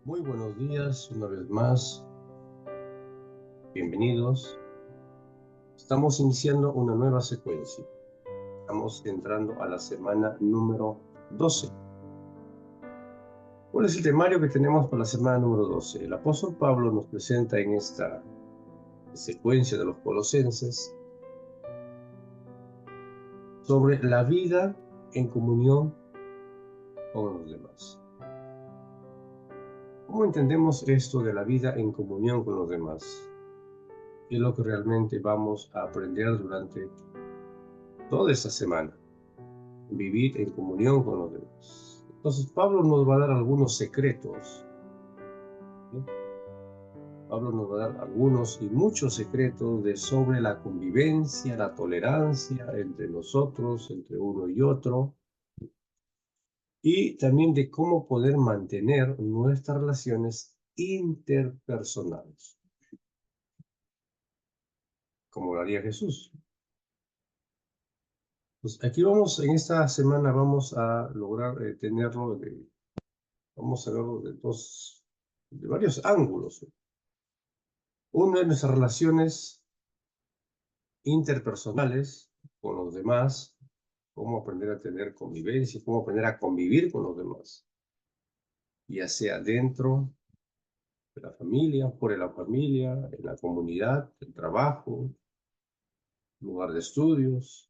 Muy buenos días, una vez más. Bienvenidos. Estamos iniciando una nueva secuencia. Estamos entrando a la semana número 12. ¿Cuál es el temario que tenemos para la semana número 12? El apóstol Pablo nos presenta en esta secuencia de los Colosenses sobre la vida en comunión con los demás. ¿Cómo entendemos esto de la vida en comunión con los demás? ¿Qué es lo que realmente vamos a aprender durante toda esta semana? Vivir en comunión con los demás. Entonces, Pablo nos va a dar algunos secretos, ¿sí? Pablo nos va a dar algunos y muchos secretos sobre la convivencia, la tolerancia entre nosotros, entre uno y otro, y también de cómo poder mantener nuestras relaciones interpersonales, como lo haría Jesús. Pues aquí vamos, en esta semana vamos a lograr vamos a verlo de varios ángulos. Uno es nuestras relaciones interpersonales con los demás, cómo aprender a tener convivencia, cómo aprender a convivir con los demás, ya sea dentro de la familia, fuera de la familia, en la comunidad, el trabajo, lugar de estudios,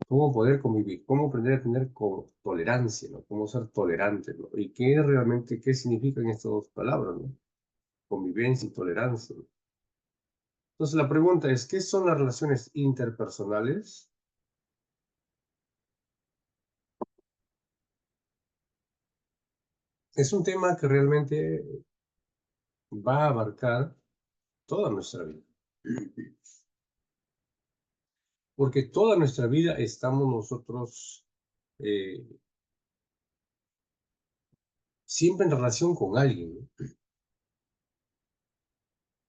cómo poder convivir, cómo aprender a tener tolerancia, ¿no? Cómo ser tolerante, ¿no? Y qué significan estas dos palabras, ¿no? Convivencia y tolerancia, ¿no? Entonces la pregunta es, ¿qué son las relaciones interpersonales? Es un tema que realmente va a abarcar toda nuestra vida. Porque toda nuestra vida estamos nosotros eh, siempre en relación con alguien, ¿no?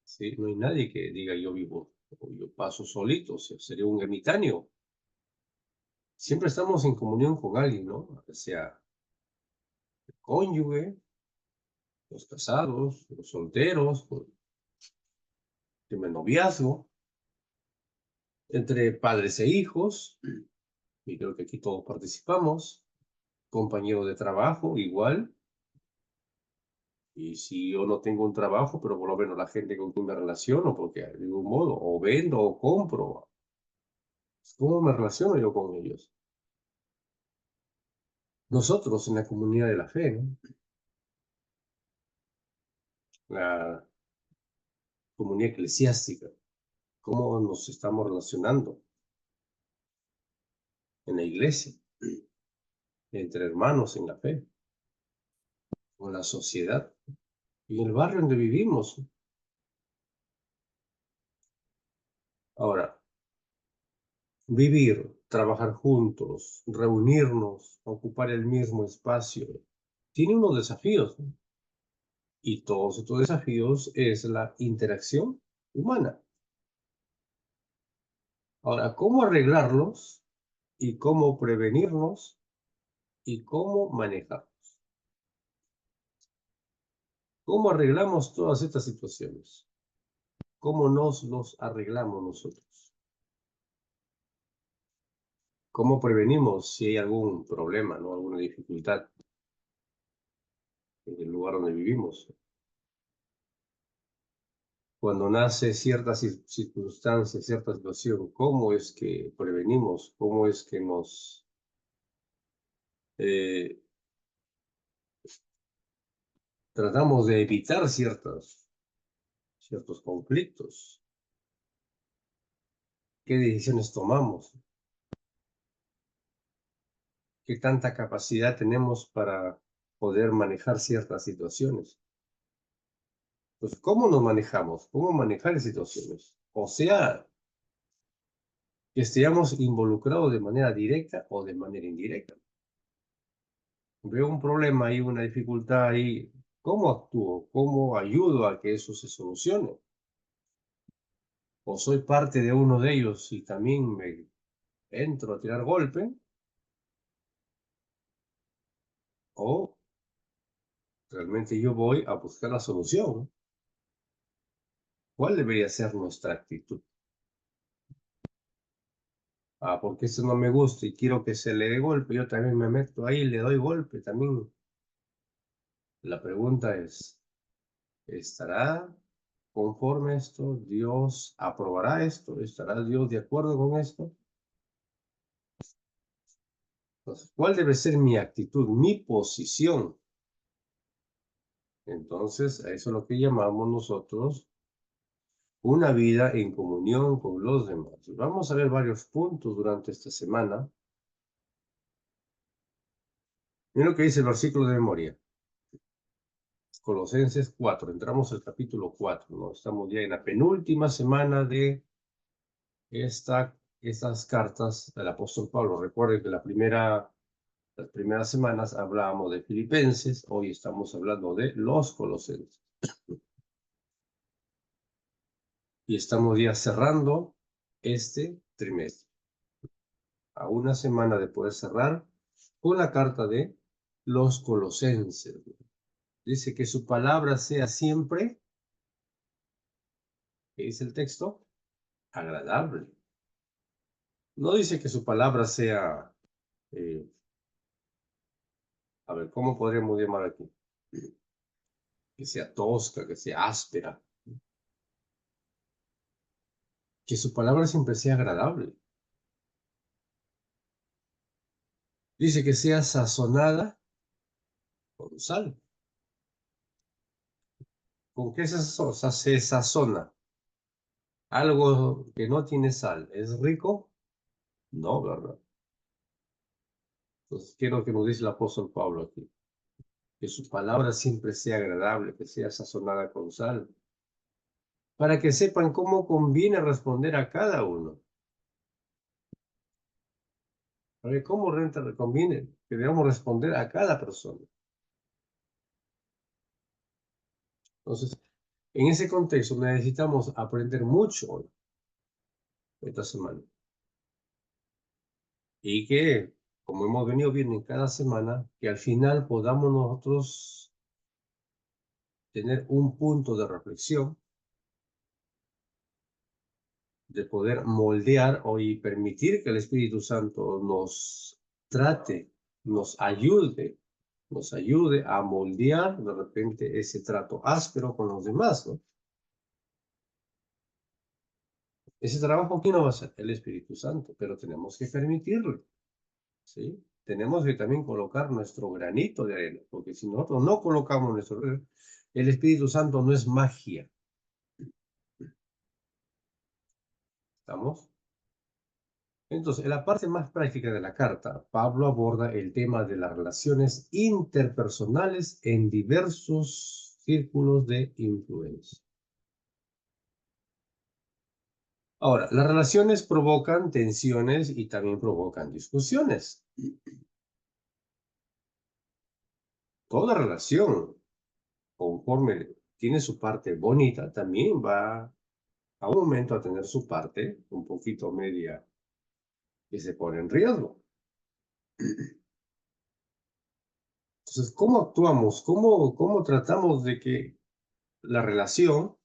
¿Sí? No hay nadie que diga yo vivo o yo paso solito, o sea, sería un ermitaño. Siempre estamos en comunión con alguien, ¿no? O sea, el cónyuge, los casados, los solteros, el noviazgo, entre padres e hijos, y creo que aquí todos participamos, compañeros de trabajo, igual. Y si yo no tengo un trabajo, pero por lo menos la gente con quien me relaciono, porque de algún modo, o vendo o compro, ¿cómo me relaciono yo con ellos? Nosotros en la comunidad de la fe, ¿no? La comunidad eclesiástica, ¿cómo nos estamos relacionando en la iglesia, entre hermanos en la fe, con la sociedad y en el barrio donde vivimos? Ahora, vivir, trabajar juntos, reunirnos, ocupar el mismo espacio, tiene unos desafíos, ¿no? Y todos estos desafíos es la interacción humana. Ahora, ¿cómo arreglarlos y cómo prevenirnos y cómo manejarlos? ¿Cómo arreglamos todas estas situaciones? ¿Cómo nos los arreglamos nosotros? ¿Cómo prevenimos si hay algún problema, ¿no? Alguna dificultad en el lugar donde vivimos? Cuando nace cierta circunstancia, cierta situación, ¿cómo es que prevenimos? ¿Cómo es que nos eh, tratamos de evitar ciertos conflictos? ¿Qué decisiones tomamos? ¿Qué tanta capacidad tenemos para poder manejar ciertas situaciones? Pues, ¿cómo nos manejamos? ¿Cómo manejar situaciones? O sea, que estemos involucrados de manera directa o de manera indirecta. Veo un problema ahí, una dificultad ahí, ¿cómo actúo? ¿Cómo ayudo a que eso se solucione? ¿O soy parte de uno de ellos y también me entro a tirar golpe? ¿O Realmente yo voy a buscar la solución. ¿Cuál debería ser nuestra actitud? Porque esto no me gusta y quiero que se le dé golpe, yo también me meto ahí y le doy golpe también. La pregunta es, ¿estará conforme esto? ¿Dios aprobará esto? ¿Estará Dios de acuerdo con esto? Entonces, ¿cuál debe ser mi actitud, mi posición? Entonces, a eso es lo que llamamos nosotros una vida en comunión con los demás. Vamos a ver varios puntos durante esta semana. Mira lo que dice el versículo de memoria. Colosenses 4, entramos al capítulo 4, ¿no? Estamos ya en la penúltima semana de estas cartas del apóstol Pablo. Recuerden que las primeras semanas hablábamos de Filipenses, hoy estamos hablando de los Colosenses. Y estamos ya cerrando este trimestre. A una semana de poder cerrar con la carta de los Colosenses. Dice que su palabra sea siempre, ¿qué dice el texto? Agradable. No dice que su palabra sea, a ver, ¿cómo podríamos llamar aquí? Que sea tosca, que sea áspera. Que su palabra siempre sea agradable. Dice que sea sazonada con sal. ¿Con qué se sazona? Algo que no tiene sal. ¿Es rico? No, ¿verdad? Entonces, ¿qué es lo que nos dice el apóstol Pablo aquí? Que su palabra siempre sea agradable, que sea sazonada con sal, para que sepan cómo conviene responder a cada uno. Para ver cómo realmente conviene que debamos responder a cada persona. Entonces, en ese contexto necesitamos aprender mucho hoy, esta semana. Y que, como hemos venido viendo en cada semana, que al final podamos nosotros tener un punto de reflexión, de poder moldear y permitir que el Espíritu Santo nos trate, nos ayude a moldear de repente ese trato áspero con los demás, ¿no? Ese trabajo, ¿quién lo va a hacer? El Espíritu Santo, pero tenemos que permitirlo, ¿sí? Tenemos que también colocar nuestro granito de arena, porque si nosotros no colocamos nuestro granito, el Espíritu Santo no es magia, ¿estamos? Entonces, en la parte más práctica de la carta, Pablo aborda el tema de las relaciones interpersonales en diversos círculos de influencia. Ahora, las relaciones provocan tensiones y también provocan discusiones. Toda relación, conforme tiene su parte bonita, también va a un momento a tener su parte un poquito media que se pone en riesgo. Entonces, ¿cómo actuamos? ¿Cómo tratamos de que la relación,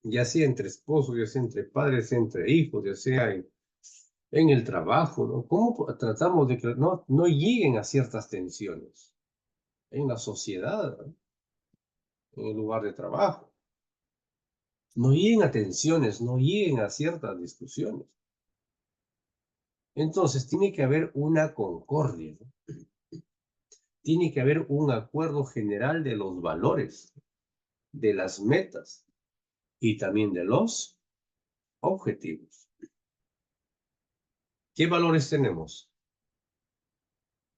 ya sea entre esposos, ya sea entre padres, entre hijos, ya sea en el trabajo, ¿no? ¿Cómo tratamos de que no lleguen a ciertas tensiones en la sociedad, ¿no? En el lugar de trabajo? No lleguen a tensiones, no lleguen a ciertas discusiones. Entonces, tiene que haber una concordia, ¿no? Tiene que haber un acuerdo general de los valores, de las metas y también de los objetivos. ¿Qué valores tenemos?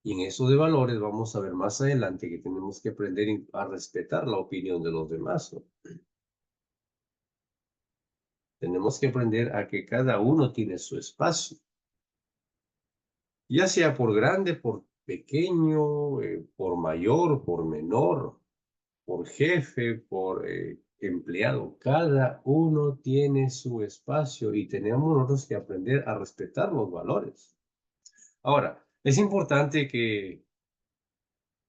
Y en eso de valores vamos a ver más adelante que tenemos que aprender a respetar la opinión de los demás, ¿no? Tenemos que aprender a que cada uno tiene su espacio, ya sea por grande, por pequeño, por mayor, por menor, por jefe, por empleado. Cada uno tiene su espacio y tenemos nosotros que aprender a respetar los valores. Ahora, es importante que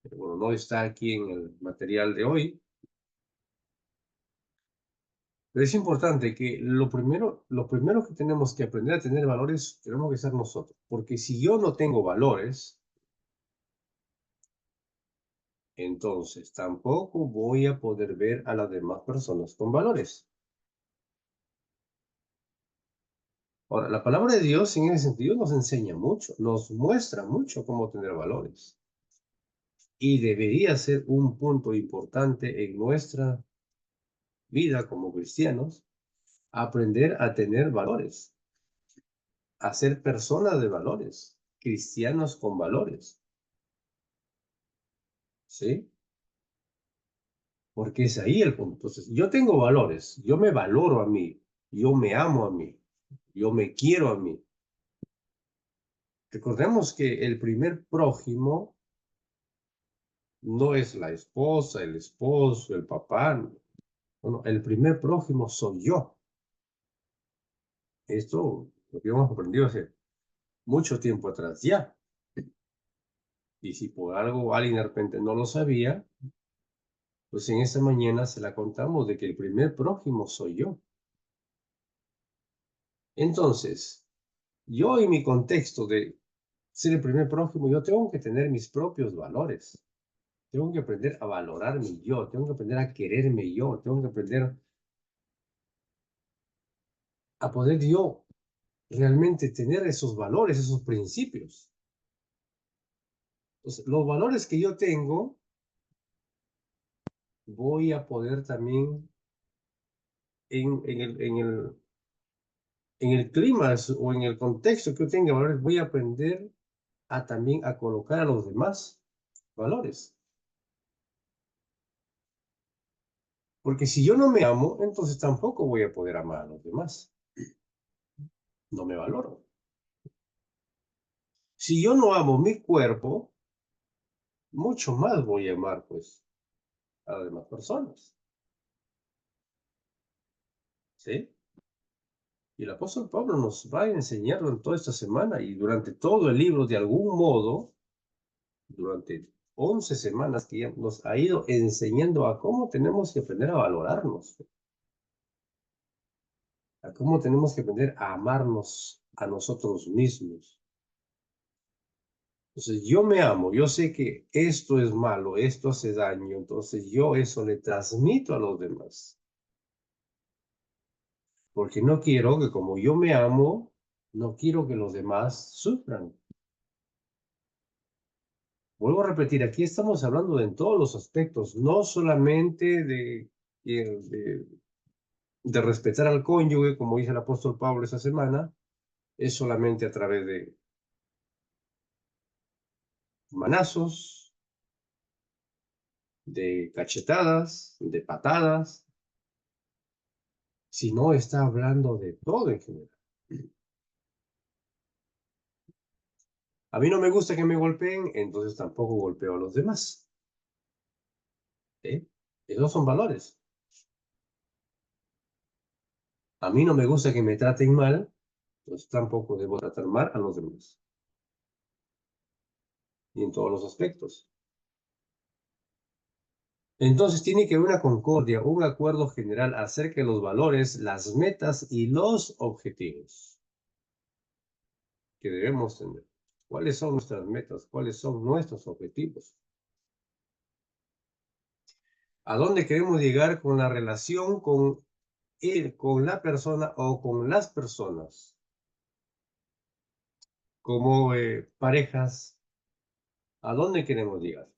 Bueno, no está aquí en el material de hoy, pero es importante que lo primero que tenemos que aprender a tener valores, tenemos que ser nosotros, porque si yo no tengo valores, entonces tampoco voy a poder ver a las demás personas con valores. Ahora, la palabra de Dios en ese sentido nos enseña mucho, nos muestra mucho cómo tener valores. Y debería ser un punto importante en nuestra vida como cristianos, aprender a tener valores, a ser personas de valores, cristianos con valores, ¿sí? Porque es ahí el punto. Entonces, yo tengo valores, yo me valoro a mí, yo me amo a mí, yo me quiero a mí. Recordemos que el primer prójimo no es la esposa, el esposo, el papá. No, no, el primer prójimo soy yo. Esto lo que hemos aprendido hace mucho tiempo atrás ya. Y si por algo alguien de repente no lo sabía, pues en esta mañana se la contamos de que el primer prójimo soy yo. Entonces, yo en mi contexto de ser el primer prójimo, yo tengo que tener mis propios valores. Tengo que aprender a valorarme yo, tengo que aprender a quererme yo, tengo que aprender a poder yo realmente tener esos valores, esos principios. Entonces, los valores que yo tengo, voy a poder también en el clima o en el contexto que yo tenga valores, voy a aprender a también a colocar a los demás valores. Porque si yo no me amo, entonces tampoco voy a poder amar a los demás. No me valoro. Si yo no amo mi cuerpo, mucho más voy a amar, pues, a las demás personas. ¿Sí? Y el apóstol Pablo nos va a enseñarlo en toda esta semana y durante todo el libro, de algún modo, durante 11 semanas que ya nos ha ido enseñando a cómo tenemos que aprender a valorarnos, a cómo tenemos que aprender a amarnos a nosotros mismos. Entonces, yo me amo, yo sé que esto es malo, esto hace daño, entonces yo eso le transmito a los demás. Porque no quiero que como yo me amo, no quiero que los demás sufran. Vuelvo a repetir, aquí estamos hablando de en todos los aspectos, no solamente de, de respetar al cónyuge, como dice el apóstol Pablo esa semana, es solamente a través de manazos, de cachetadas, de patadas, sino está hablando de todo en general. A mí no me gusta que me golpeen, entonces tampoco golpeo a los demás. ¿Eh? Esos son valores. A mí no me gusta que me traten mal, entonces tampoco debo tratar mal a los demás. Y en todos los aspectos. Entonces tiene que haber una concordia, un acuerdo general acerca de los valores, las metas y los objetivos que debemos tener. ¿Cuáles son nuestras metas? ¿Cuáles son nuestros objetivos? ¿A dónde queremos llegar con la relación con él, con la persona o con las personas? Como parejas, ¿a dónde queremos llegar?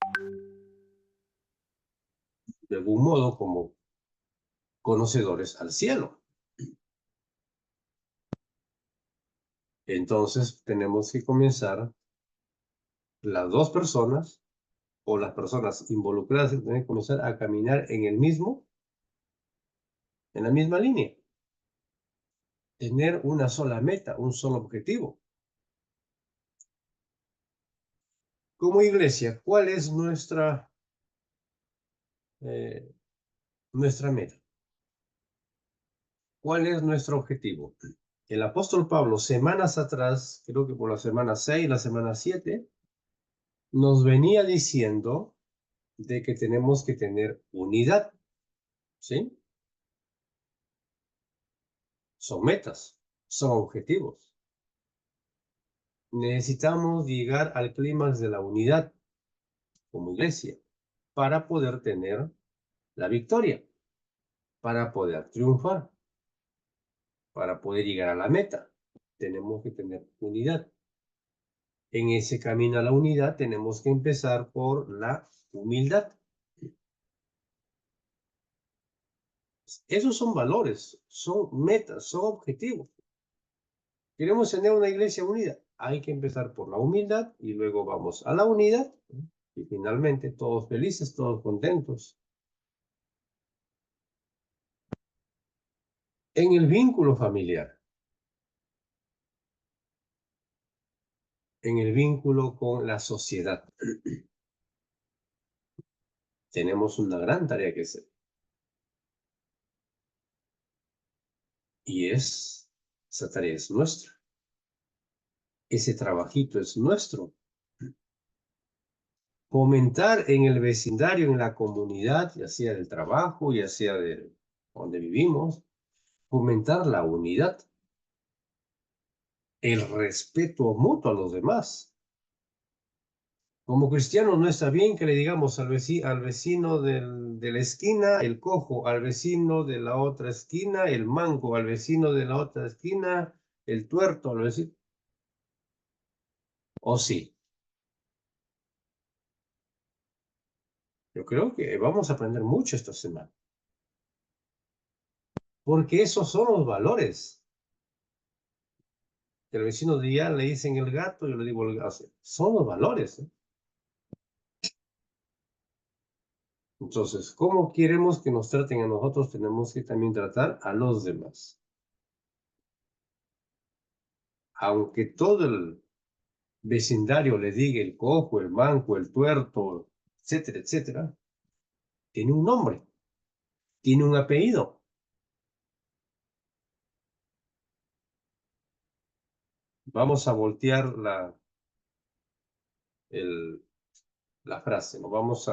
De algún modo, como conocedores al cielo. Entonces tenemos que comenzar las dos personas o las personas involucradas tienen que comenzar a caminar en la misma línea. Tener una sola meta, un solo objetivo. Como iglesia, ¿cuál es nuestra meta? ¿Cuál es nuestro objetivo? El apóstol Pablo, semanas atrás, creo que por la semana 6, la semana 7, nos venía diciendo de que tenemos que tener unidad, ¿sí? Son metas, son objetivos. Necesitamos llegar al clímax de la unidad como iglesia para poder tener la victoria, para poder triunfar, para poder llegar a la meta. Tenemos que tener unidad. En ese camino a la unidad tenemos que empezar por la humildad. Esos son valores, son metas, son objetivos. Queremos tener una iglesia unida. Hay que empezar por la humildad y luego vamos a la unidad y finalmente todos felices, todos contentos. En el vínculo familiar, en el vínculo con la sociedad, tenemos una gran tarea que hacer. Y esa tarea es nuestra. Ese trabajito es nuestro. Fomentar en el vecindario, en la comunidad, ya sea del trabajo, ya sea de donde vivimos, fomentar la unidad, el respeto mutuo a los demás. Como cristianos no está bien que le digamos al vecino de la esquina el cojo, al vecino de la otra esquina el manco, al vecino de la otra esquina el tuerto, al vecino. ¿O sí? Yo creo que vamos a aprender mucho esta semana. Porque esos son los valores. Que el vecino de allá le dicen el gato, yo le digo el gato. Son los valores, ¿eh? Entonces, ¿cómo queremos que nos traten a nosotros? Tenemos que también tratar a los demás. Aunque todo el vecindario le diga el cojo, el manco, el tuerto, etcétera, etcétera, tiene un nombre, tiene un apellido. Vamos a voltear la frase, ¿no? Vamos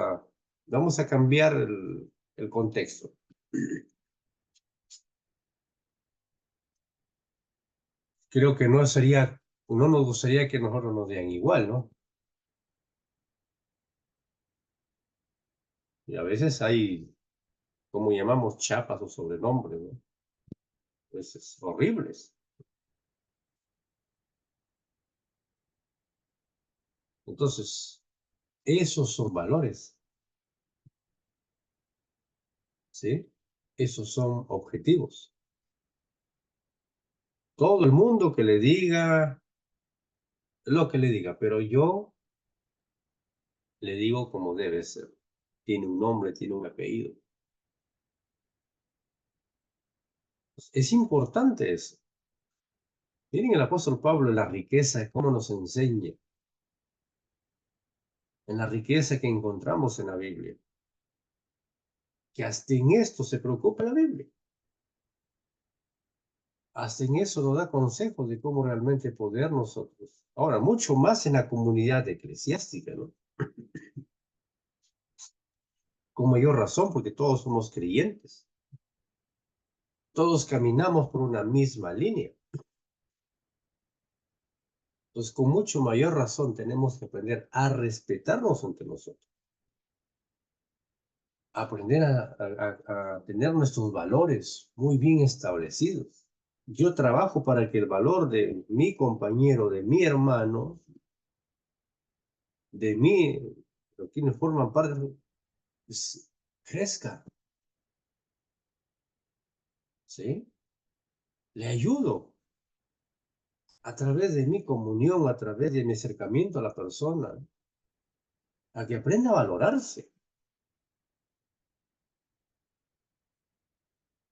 a cambiar el contexto. Creo que no nos gustaría que nosotros nos digan igual, ¿no? Y a veces hay, como llamamos, chapas o sobrenombres, ¿no? Pues horribles. Entonces, esos son valores, ¿sí? Esos son objetivos. Todo el mundo que le diga lo que le diga, pero yo le digo como debe ser. Tiene un nombre, tiene un apellido. Es importante eso. Miren el apóstol Pablo en la riqueza, cómo nos enseña, en la riqueza que encontramos en la Biblia, que hasta en esto se preocupa la Biblia. Hasta en eso nos da consejos de cómo realmente poder nosotros. Ahora, mucho más en la comunidad eclesiástica, ¿no? Con mayor razón, porque todos somos creyentes. Todos caminamos por una misma línea. Entonces, con mucho mayor razón tenemos que aprender a respetarnos entre nosotros. Aprender a tener nuestros valores muy bien establecidos. Yo trabajo para que el valor de mi compañero, de mi hermano, de mí, de quienes forman parte, pues, crezca. ¿Sí? Le ayudo a través de mi comunión, a través de mi acercamiento a la persona, a que aprenda a valorarse,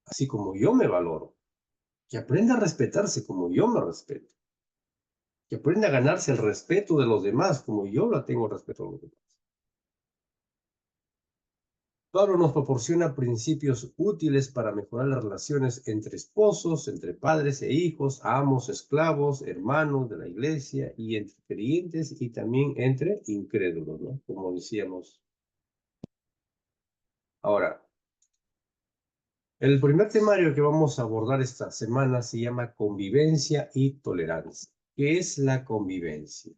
así como yo me valoro, que aprenda a respetarse como yo me respeto, que aprenda a ganarse el respeto de los demás como yo lo tengo respeto a los demás. Pablo nos proporciona principios útiles para mejorar las relaciones entre esposos, entre padres e hijos, amos, esclavos, hermanos de la iglesia y entre creyentes y también entre incrédulos, ¿no? Como decíamos. Ahora, el primer temario que vamos a abordar esta semana se llama convivencia y tolerancia. ¿Qué es la convivencia?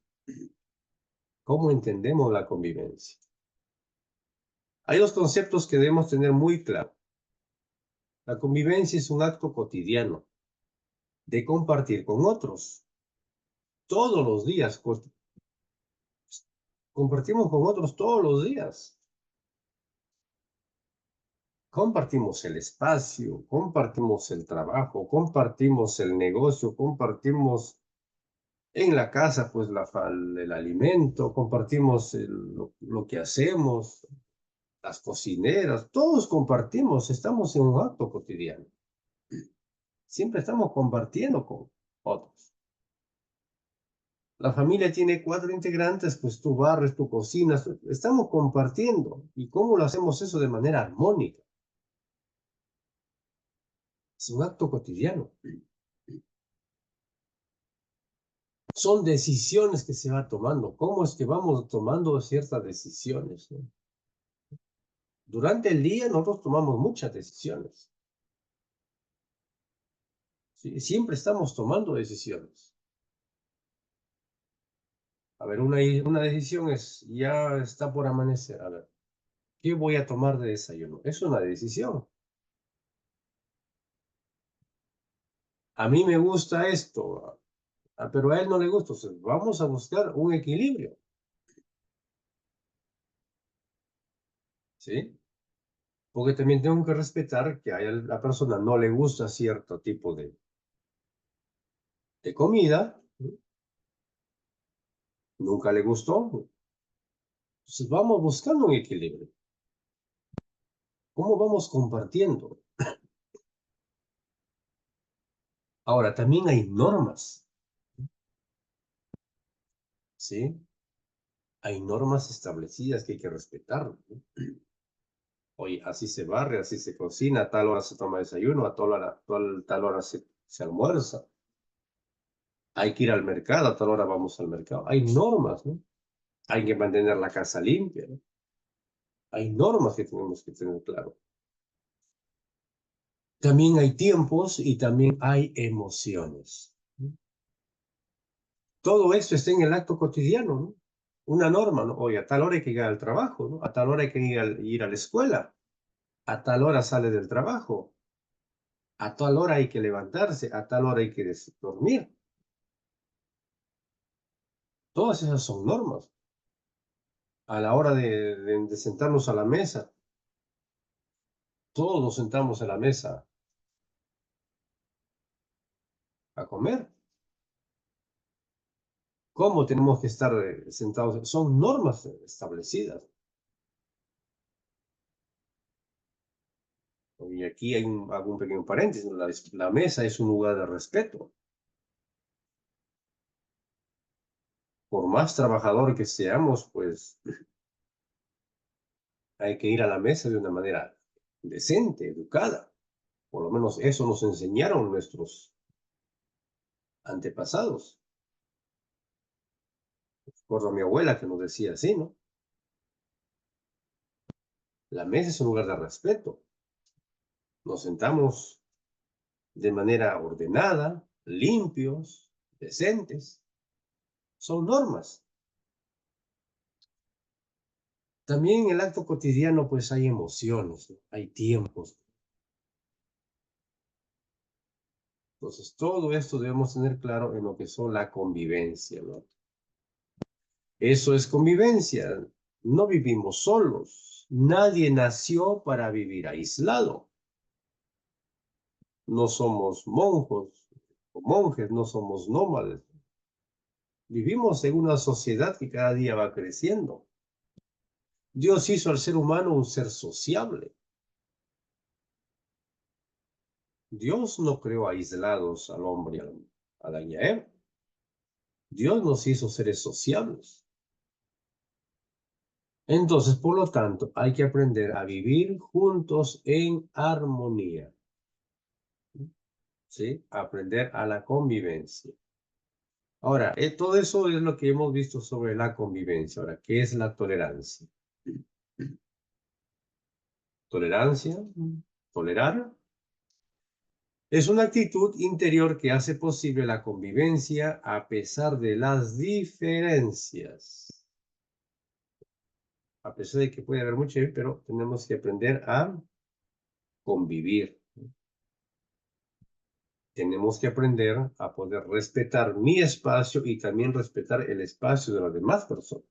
¿Cómo entendemos la convivencia? Hay dos conceptos que debemos tener muy claro. La convivencia es un acto cotidiano de compartir con otros. Todos los días compartimos con otros todos los días. Compartimos el espacio, compartimos el trabajo, compartimos el negocio, compartimos en la casa pues el alimento, compartimos lo que hacemos, las cocineras, todos compartimos, estamos en un acto cotidiano. Siempre estamos compartiendo con otros. La familia tiene 4 integrantes, pues tú barres, tú cocinas, estamos compartiendo. ¿Y cómo lo hacemos eso de manera armónica? Es un acto cotidiano. Son decisiones que se va tomando. ¿Cómo es que vamos tomando ciertas decisiones, ¿no? Durante el día nosotros tomamos muchas decisiones. ¿Sí? Siempre estamos tomando decisiones. A ver, una decisión es, ya está por amanecer. A ver, ¿qué voy a tomar de desayuno? Es una decisión. A mí me gusta esto, pero a él no le gusta. O sea, vamos a buscar un equilibrio. ¿Sí? Porque también tengo que respetar que a la persona no le gusta cierto tipo de comida. Nunca le gustó. Entonces vamos buscando un equilibrio. ¿Cómo vamos compartiendo? Ahora, también hay normas. ¿Sí? Hay normas establecidas que hay que respetar, ¿no? Oye, así se barre, así se cocina, a tal hora se toma desayuno, a tal hora se almuerza. Hay que ir al mercado, a tal hora vamos al mercado. Hay normas, ¿no? Hay que mantener la casa limpia, ¿no? Hay normas que tenemos que tener claro. También hay tiempos y también hay emociones. Todo esto está en el acto cotidiano, ¿no? Una norma, ¿no? Oye, a tal hora hay que ir al trabajo, ¿no? A tal hora hay que ir a la escuela. A tal hora sale del trabajo. A tal hora hay que levantarse. A tal hora hay que dormir. Todas esas son normas. A la hora de sentarnos a la mesa, todos nos sentamos a la mesa a comer. ¿Cómo tenemos que estar sentados? Son normas establecidas. Y aquí hago un pequeño paréntesis. La mesa es un lugar de respeto. Por más trabajador que seamos, pues hay que ir a la mesa de una manera decente, educada. Por lo menos eso nos enseñaron nuestros antepasados. Recuerdo a mi abuela que nos decía así, ¿no? La mesa es un lugar de respeto. Nos sentamos de manera ordenada, limpios, decentes. Son normas. También en el acto cotidiano, pues hay emociones, ¿no? Hay tiempos. Entonces, todo esto debemos tener claro en lo que son la convivencia, ¿no? Eso es convivencia. No vivimos solos. Nadie nació para vivir aislado. No somos monjes, no somos nómades. Vivimos en una sociedad que cada día va creciendo. Dios hizo al ser humano un ser sociable. Dios no creó aislados al hombre y a Adán y a Eva. Dios nos hizo seres sociables. Entonces, por lo tanto, hay que aprender a vivir juntos en armonía. ¿Sí? Aprender a la convivencia. Ahora, todo eso es lo que hemos visto sobre la convivencia. Ahora, ¿qué es la tolerancia? Tolerancia, tolerar, es una actitud interior que hace posible la convivencia a pesar de las diferencias. A pesar de que puede haber mucho, pero tenemos que aprender a convivir. Tenemos que aprender a poder respetar mi espacio y también respetar el espacio de las demás personas.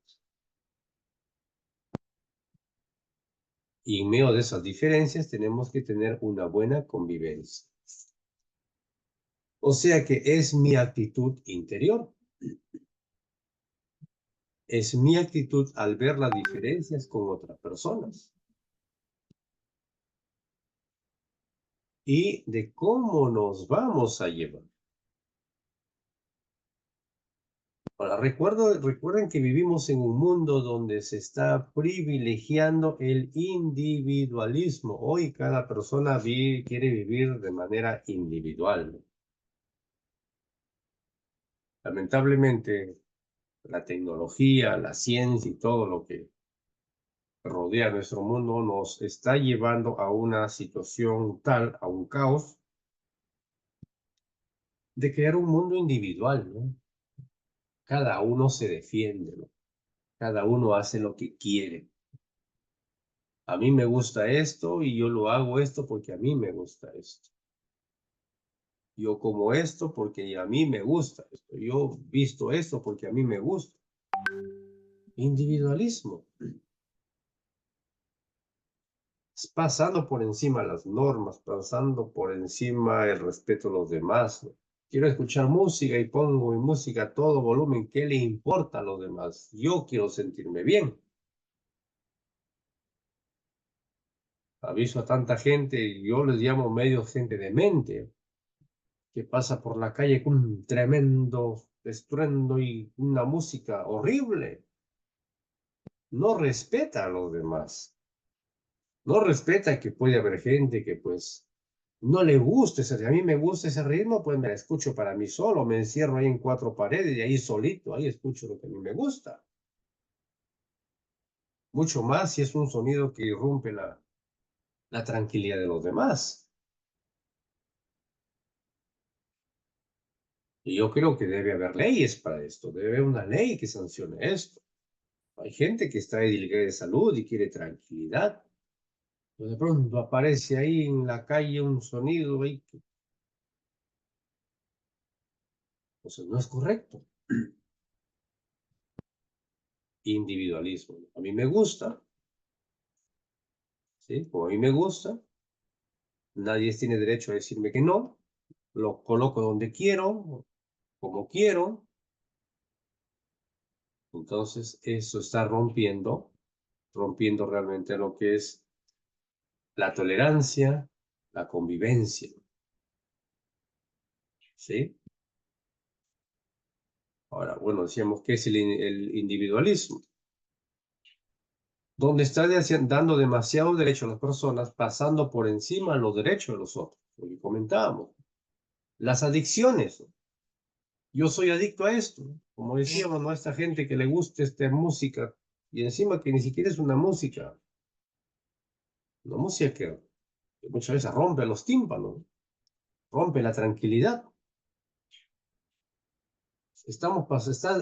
Y en medio de esas diferencias tenemos que tener una buena convivencia. O sea que es mi actitud interior. Es mi actitud al ver las diferencias con otras personas. Y de cómo nos vamos a llevar. Ahora, recuerden que vivimos en un mundo donde se está privilegiando el individualismo. Hoy cada persona quiere vivir de manera individual. Lamentablemente, la tecnología, la ciencia y todo lo que rodea nuestro mundo nos está llevando a una situación tal, a un caos, de crear un mundo individual, ¿no? Cada uno se defiende, ¿no? Cada uno hace lo que quiere. A mí me gusta esto y yo lo hago esto porque a mí me gusta esto. Yo como esto porque a mí me gusta esto. Yo visto esto porque a mí me gusta. Individualismo. Pasando por encima las normas, pasando por encima el respeto a los demás, ¿no? Quiero escuchar música y pongo mi música a todo volumen. ¿Qué le importa a los demás? Yo quiero sentirme bien. Aviso a tanta gente, yo les llamo medio gente demente, que pasa por la calle con un tremendo estruendo y una música horrible. No respeta a los demás. No respeta que puede haber gente que pues no le guste ese, a mí me gusta ese ritmo, pues me la escucho para mí solo, me encierro ahí en cuatro paredes y ahí solito, ahí escucho lo que a mí me gusta. Mucho más si es un sonido que irrumpe la tranquilidad de los demás. Y yo creo que debe haber leyes para esto, debe haber una ley que sancione esto. Hay gente que está delicada de salud y quiere tranquilidad. Pero de pronto aparece ahí en la calle un sonido ahí que pues, no es correcto. Individualismo. A mí me gusta, ¿sí? Como a mí me gusta, nadie tiene derecho a decirme que no. Lo coloco donde quiero, como quiero. Entonces, eso está rompiendo realmente lo que es la tolerancia, la convivencia, ¿sí? Ahora, bueno, decíamos que es el individualismo, donde está dando demasiado derecho a las personas, pasando por encima los derechos de los otros, lo que comentábamos. Las adicciones. Yo soy adicto a esto, como decíamos, ¿no? A esta gente que le gusta esta música, y encima que ni siquiera es una música que muchas veces rompe los tímpanos, rompe la tranquilidad. Esta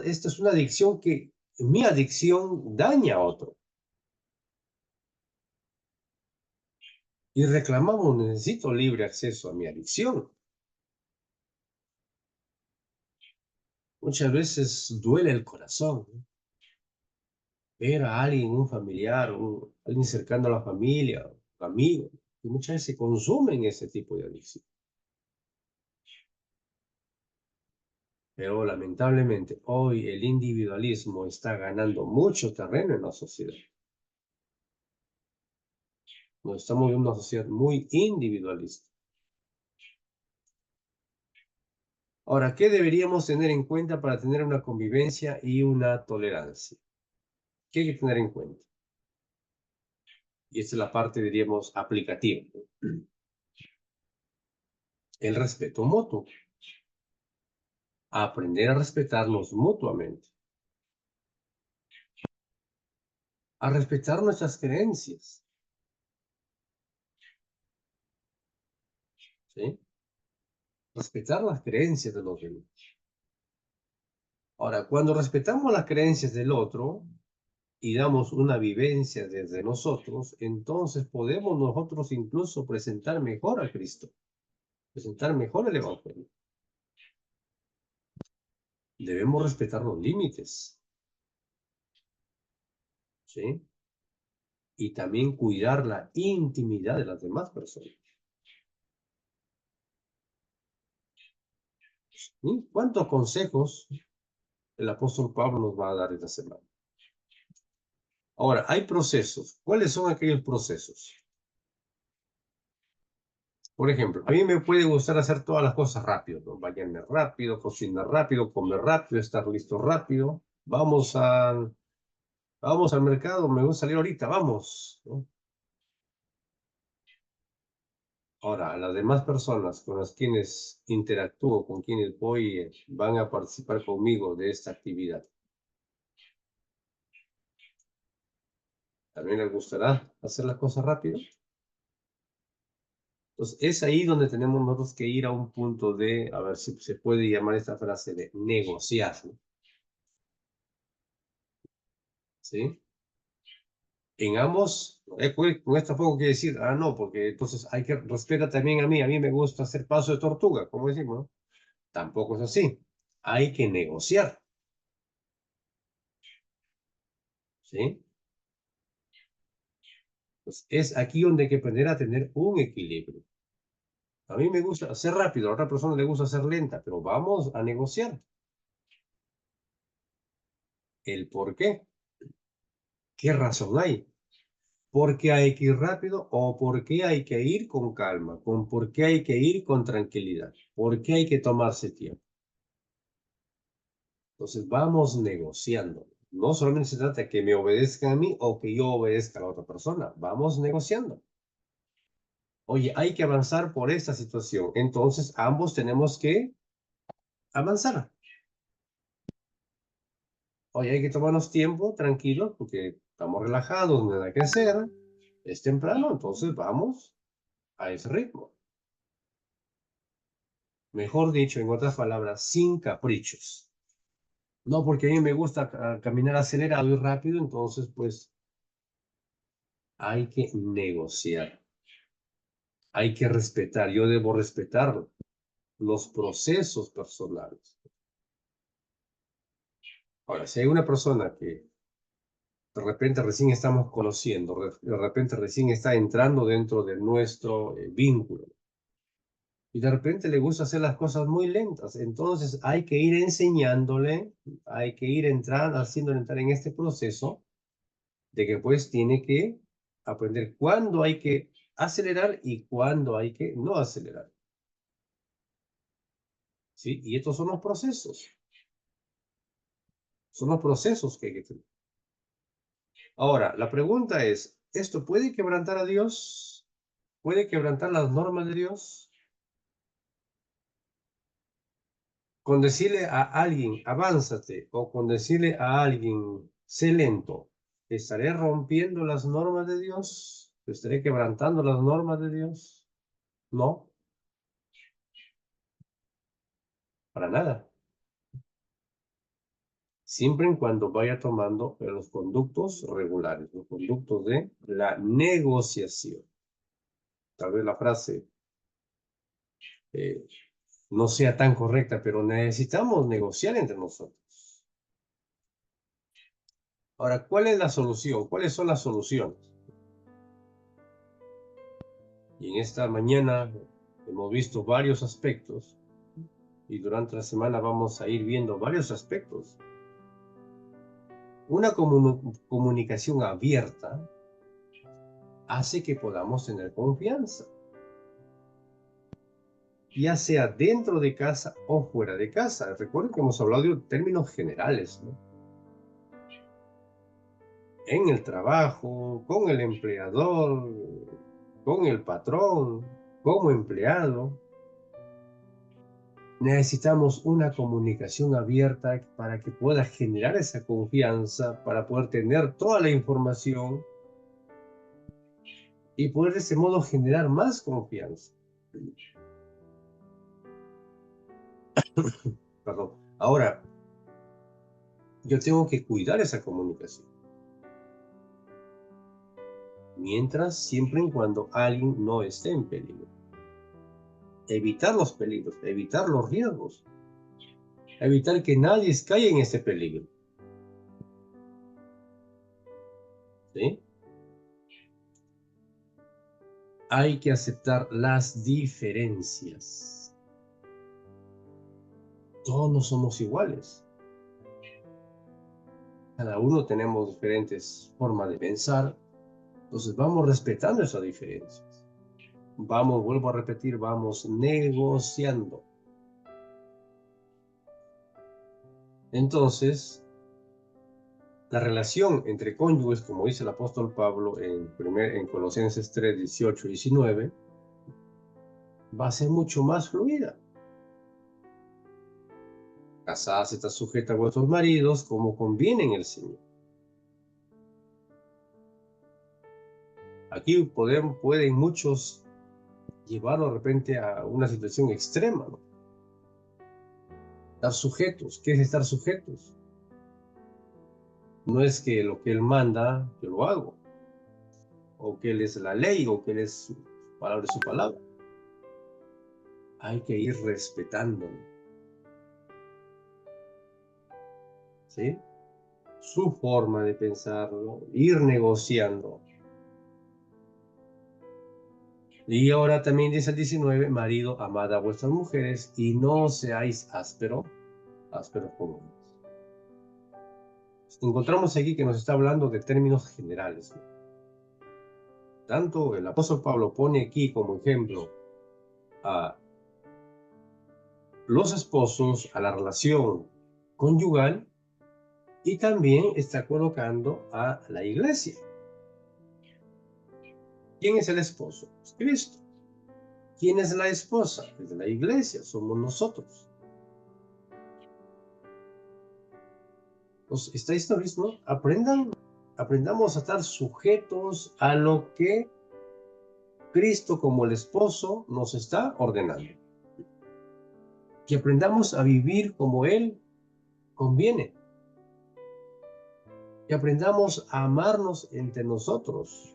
es una adicción que mi adicción daña a otro. Y reclamamos, necesito libre acceso a mi adicción. Muchas veces duele el corazón, ¿no? Ver a alguien, un familiar, alguien cercano a la familia, un amigo, que muchas veces se consumen ese tipo de adicción. Pero lamentablemente hoy el individualismo está ganando mucho terreno en la sociedad. Nos estamos viendo una sociedad muy individualista. Ahora, ¿qué deberíamos tener en cuenta para tener una convivencia y una tolerancia? ¿Qué hay que tener en cuenta? Y esta es la parte, diríamos, aplicativa. El respeto mutuo. Aprender a respetarnos mutuamente. A respetar nuestras creencias. ¿Sí? Respetar las creencias de los demás. Ahora, cuando respetamos las creencias del otro y damos una vivencia desde nosotros, entonces podemos nosotros incluso presentar mejor a Cristo, presentar mejor el Evangelio. Debemos respetar los límites, ¿sí? Y también cuidar la intimidad de las demás personas. ¿Sí? ¿Cuántos consejos el apóstol Pablo nos va a dar esta semana? Ahora, hay procesos. ¿Cuáles son aquellos procesos? Por ejemplo, a mí me puede gustar hacer todas las cosas rápido, ¿no? Bañarme rápido, cocinar rápido, comer rápido, estar listo rápido. Vamos al mercado, me gusta salir ahorita, vamos, ¿no? Ahora, las demás personas con las quienes interactúo, con quienes voy, van a participar conmigo de esta actividad. ¿También les gustará hacer las cosas rápido? Entonces, es ahí donde tenemos nosotros que ir a un punto de, a ver si se puede llamar esta frase de negociar, ¿no? ¿Sí? En ambos, con esto poco que decir, no, porque entonces hay que respetar también a mí me gusta hacer paso de tortuga, como decimos, ¿no? Tampoco es así. Hay que negociar, ¿sí? Pues es aquí donde hay que aprender a tener un equilibrio. A mí me gusta hacer rápido, a otra persona le gusta hacer lenta, pero vamos a negociar. ¿El por qué? ¿Qué razón hay? ¿Por qué hay que ir rápido o por qué hay que ir con calma? ¿Por qué hay que ir con tranquilidad? ¿Por qué hay que tomarse tiempo? Entonces vamos negociando. No solamente se trata de que me obedezcan a mí o que yo obedezca a la otra persona. Vamos negociando. Oye, hay que avanzar por esta situación. Entonces ambos tenemos que avanzar. Oye, hay que tomarnos tiempo, tranquilos, porque estamos relajados, no hay nada que hacer. Es temprano, entonces vamos a ese ritmo. Mejor dicho, en otras palabras, sin caprichos. No, porque a mí me gusta caminar acelerado y rápido, entonces pues hay que negociar. Hay que respetar, yo debo respetar los procesos personales. Ahora, si hay una persona que de repente recién estamos conociendo, de repente recién está entrando dentro de nuestro vínculo, y de repente le gusta hacer las cosas muy lentas, entonces hay que ir enseñándole, hay que ir entrando, haciéndole entrar en este proceso de que pues tiene que aprender cuándo hay que acelerar y cuándo hay que no acelerar. ¿Sí? Y estos son los procesos. Son los procesos que hay que tener. Ahora, la pregunta es, ¿esto puede quebrantar a Dios? ¿Puede quebrantar las normas de Dios? Con decirle a alguien, avánzate, o con decirle a alguien, sé lento, ¿estaré rompiendo las normas de Dios? ¿Estaré quebrantando las normas de Dios? No, para nada. Siempre en cuando vaya tomando los conductos regulares, los conductos de la negociación. Tal vez la frase eh, no sea tan correcta, pero necesitamos negociar entre nosotros. Ahora, ¿cuál es la solución? ¿Cuáles son las soluciones? Y en esta mañana hemos visto varios aspectos y durante la semana vamos a ir viendo varios aspectos. Una comunicación abierta hace que podamos tener confianza, ya sea dentro de casa o fuera de casa. Recuerden que hemos hablado de términos generales, ¿no? en el trabajo, con el empleador, con el patrón, como empleado. Necesitamos una comunicación abierta para que pueda generar esa confianza, para poder tener toda la información y poder de ese modo generar más confianza. Perdón. Ahora, yo tengo que cuidar esa comunicación. Mientras, siempre y cuando alguien no esté en peligro. Evitar los peligros, evitar los riesgos, evitar que nadie caiga en ese peligro. ¿Sí? Hay que aceptar las diferencias. Todos no somos iguales. Cada uno tenemos diferentes formas de pensar. Entonces vamos respetando esas diferencias. Vamos, vuelvo a repetir, vamos negociando. Entonces, la relación entre cónyuges, como dice el apóstol Pablo en Colosenses 3, 18 y 19, va a ser mucho más fluida. Casadas, está sujeta a vuestros maridos como conviene en el Señor. Aquí pueden muchos llevarlo de repente a una situación extrema, ¿no? Estar sujetos. ¿Qué es estar sujetos? No es que lo que Él manda, yo lo hago, o que Él es la ley, o que Él es su palabra. Hay que ir respetándolo, ¿sí? Su forma de pensarlo, ir negociando. Y ahora también dice el 19, marido, amad a vuestras mujeres y no seáis ásperos con ellas. Encontramos aquí que nos está hablando de términos generales, ¿no? Tanto el apóstol Pablo pone aquí como ejemplo a los esposos, a la relación conyugal, y también está colocando a la iglesia. ¿Quién es el esposo? Es Cristo. ¿Quién es la esposa? Es la iglesia, somos nosotros. Entonces, está esto mismo. Aprendamos a estar sujetos a lo que Cristo como el esposo nos está ordenando. Que aprendamos a vivir como Él conviene. Que aprendamos a amarnos entre nosotros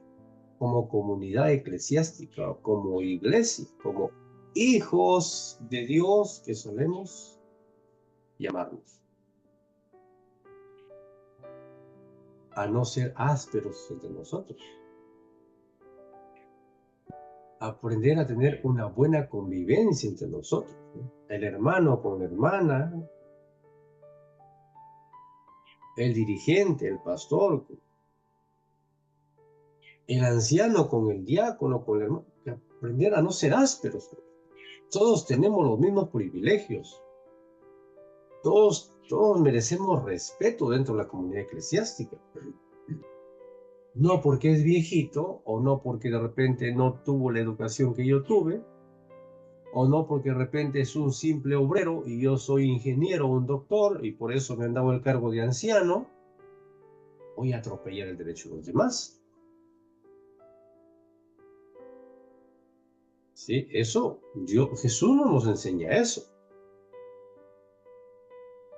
como comunidad eclesiástica, como iglesia, como hijos de Dios que solemos llamarnos. A no ser ásperos entre nosotros. Aprender a tener una buena convivencia entre nosotros, ¿no? El hermano con la hermana, el dirigente, el pastor, el anciano con el diácono, con el hermano. Aprender a no ser ásperos. Todos tenemos los mismos privilegios. Todos merecemos respeto dentro de la comunidad eclesiástica. No porque es viejito, o no porque de repente no tuvo la educación que yo tuve, o no porque de repente es un simple obrero y yo soy ingeniero o un doctor y por eso me han dado el cargo de anciano, voy a atropellar el derecho de los demás. ¿Sí? Jesús no nos enseña eso.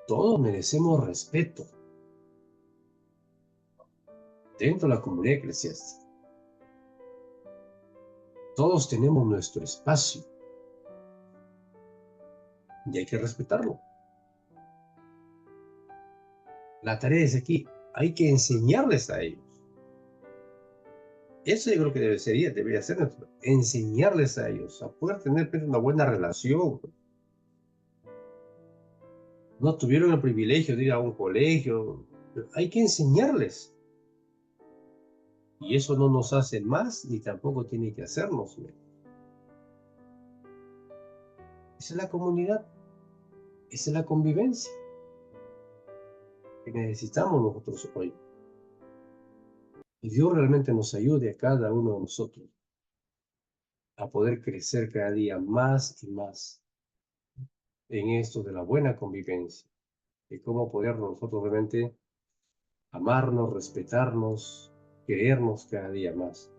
Todos merecemos respeto dentro de la comunidad eclesiástica. Todos tenemos nuestro espacio y hay que respetarlo. La tarea es aquí, hay que enseñarles a ellos. Eso yo creo que debería ser enseñarles a ellos a poder tener una buena relación. No tuvieron el privilegio de ir a un colegio, pero hay que enseñarles. Y eso no nos hace más ni tampoco tiene que hacernos menos. Esa es la comunidad, esa es la convivencia que necesitamos nosotros hoy. Y Dios realmente nos ayude a cada uno de nosotros a poder crecer cada día más y más en esto de la buena convivencia, de cómo poder nosotros realmente amarnos, respetarnos, querernos cada día más.